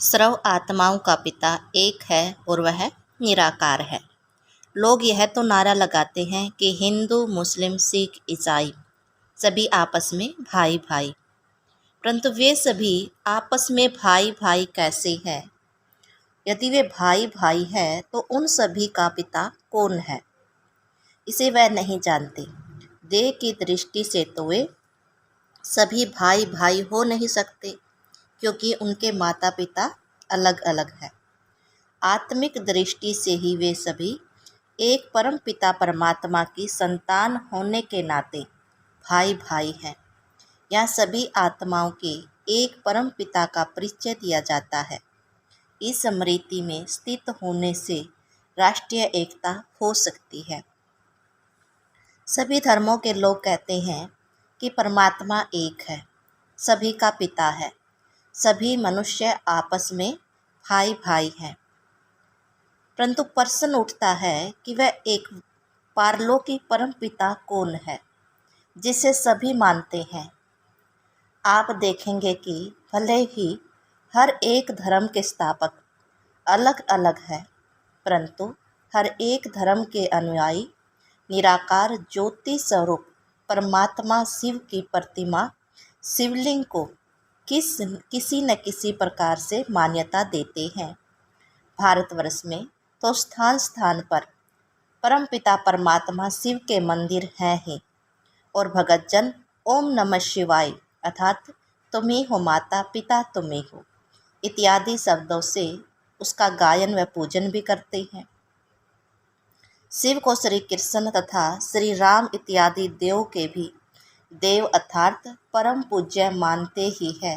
सर्व आत्माओं का पिता एक है और वह निराकार है। लोग यह तो नारा लगाते हैं कि हिंदू, मुस्लिम, सिख, ईसाई सभी आपस में भाई भाई, परंतु वे सभी आपस में भाई भाई कैसे हैं? यदि वे भाई भाई हैं तो उन सभी का पिता कौन है, इसे वह नहीं जानते। देह की दृष्टि से तो वे सभी भाई भाई हो नहीं सकते, क्योंकि उनके माता पिता अलग अलग हैं। आत्मिक दृष्टि से ही वे सभी एक परम पिता परमात्मा की संतान होने के नाते भाई भाई हैं। यहाँ सभी आत्माओं के एक परम पिता का परिचय दिया जाता है। इस स्मृति में स्थित होने से राष्ट्रीय एकता हो सकती है। सभी धर्मों के लोग कहते हैं कि परमात्मा एक है, सभी का पिता है, सभी मनुष्य आपस में भाई भाई हैं। परंतु प्रश्न उठता है कि वह एक पारलौकिक परम पिता कौन है, जिसे सभी मानते हैं। आप देखेंगे कि भले ही हर एक धर्म के स्थापक अलग अलग हैं, परंतु हर एक धर्म के अनुयायी निराकार ज्योति स्वरूप परमात्मा शिव की प्रतिमा, शिवलिंग को किसी न किसी प्रकार से मान्यता देते हैं। भारतवर्ष में तो स्थान स्थान पर परमपिता परमात्मा शिव के मंदिर हैं ही, और भगतजन ओम नमः शिवाय अर्थात तुम ही हो माता, पिता तुम ही हो इत्यादि शब्दों से उसका गायन व पूजन भी करते हैं। शिव को श्री कृष्ण तथा श्री राम इत्यादि देव के भी देव अर्थात परम पूज्य मानते ही है,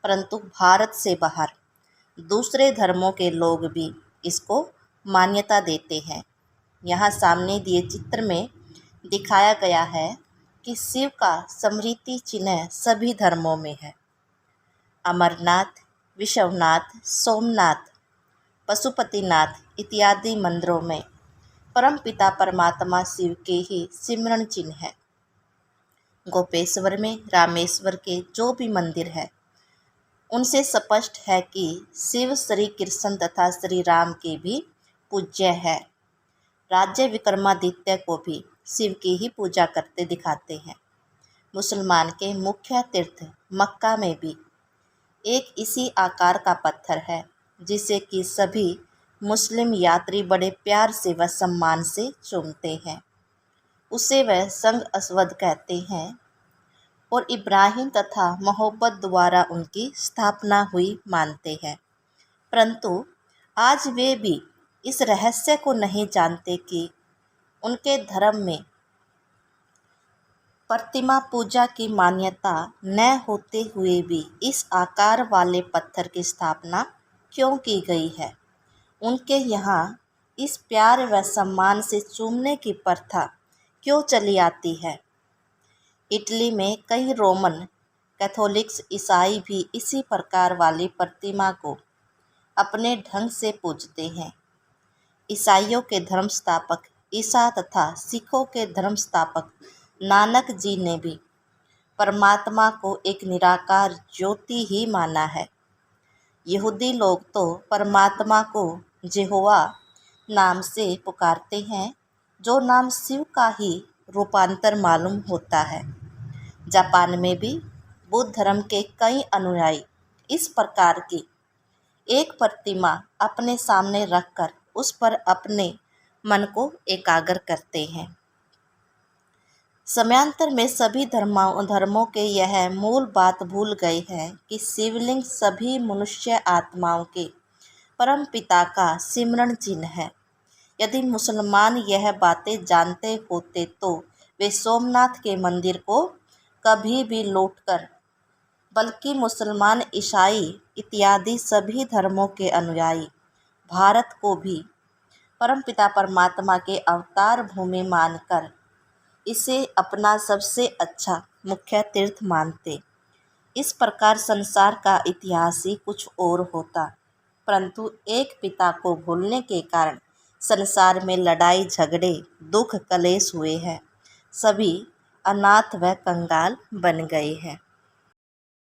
परंतु भारत से बाहर दूसरे धर्मों के लोग भी इसको मान्यता देते हैं। यहाँ सामने दिए चित्र में दिखाया गया है कि शिव का स्मृति चिन्ह सभी धर्मों में है। अमरनाथ, विश्वनाथ, सोमनाथ, पशुपतिनाथ इत्यादि मंदिरों में परमपिता परमात्मा शिव के ही सिमरण चिन्ह है। गोपेश्वर में रामेश्वर के जो भी मंदिर है, उनसे स्पष्ट है कि शिव श्री कृष्ण तथा श्री राम के भी पूज्य है। राज्य विक्रमादित्य को भी शिव की ही पूजा करते दिखाते हैं। मुसलमान के मुख्य तीर्थ मक्का में भी एक इसी आकार का पत्थर है, जिसे कि सभी मुस्लिम यात्री बड़े प्यार से व सम्मान से चूमते हैं। उसे वह संग अस्वद कहते हैं और इब्राहिम तथा मोहब्बत द्वारा उनकी स्थापना हुई मानते हैं। परंतु आज वे भी इस रहस्य को नहीं जानते कि उनके धर्म में प्रतिमा पूजा की मान्यता न होते हुए भी इस आकार वाले पत्थर की स्थापना क्यों की गई है। उनके यहाँ इस प्यार व सम्मान से चूमने की प्रथा क्यों चली आती है। इटली में कई रोमन कैथोलिक्स ईसाई भी इसी प्रकार वाली प्रतिमा को अपने ढंग से पूजते हैं। ईसाइयों के धर्म स्थापक ईसा तथा सिखों के धर्म स्थापक नानक जी ने भी परमात्मा को एक निराकार ज्योति ही माना है। यहूदी लोग तो परमात्मा को यहोवा नाम से पुकारते हैं, जो नाम शिव का ही रूपांतर मालूम होता है। जापान में भी बुद्ध धर्म के कई अनुयायी इस प्रकार की एक प्रतिमा अपने सामने रखकर उस पर अपने मन को एकाग्र करते हैं। समयांतर में सभी धर्मों के यह मूल बात भूल गए हैं कि शिवलिंग सभी मनुष्य आत्माओं के परम पिता का सिमरण चिन्ह है। यदि मुसलमान यह बातें जानते होते तो वे सोमनाथ के मंदिर को कभी भी लौटकर, बल्कि मुसलमान, ईसाई इत्यादि सभी धर्मों के अनुयायी भारत को भी परमपिता परमात्मा के अवतार भूमि मानकर इसे अपना सबसे अच्छा मुख्य तीर्थ मानते। इस प्रकार संसार का इतिहास ही कुछ और होता, परंतु एक पिता को भूलने के कारण संसार में लड़ाई झगड़े दुख कलेश हुए हैं। सभी अनाथ व कंगाल बन गए हैं।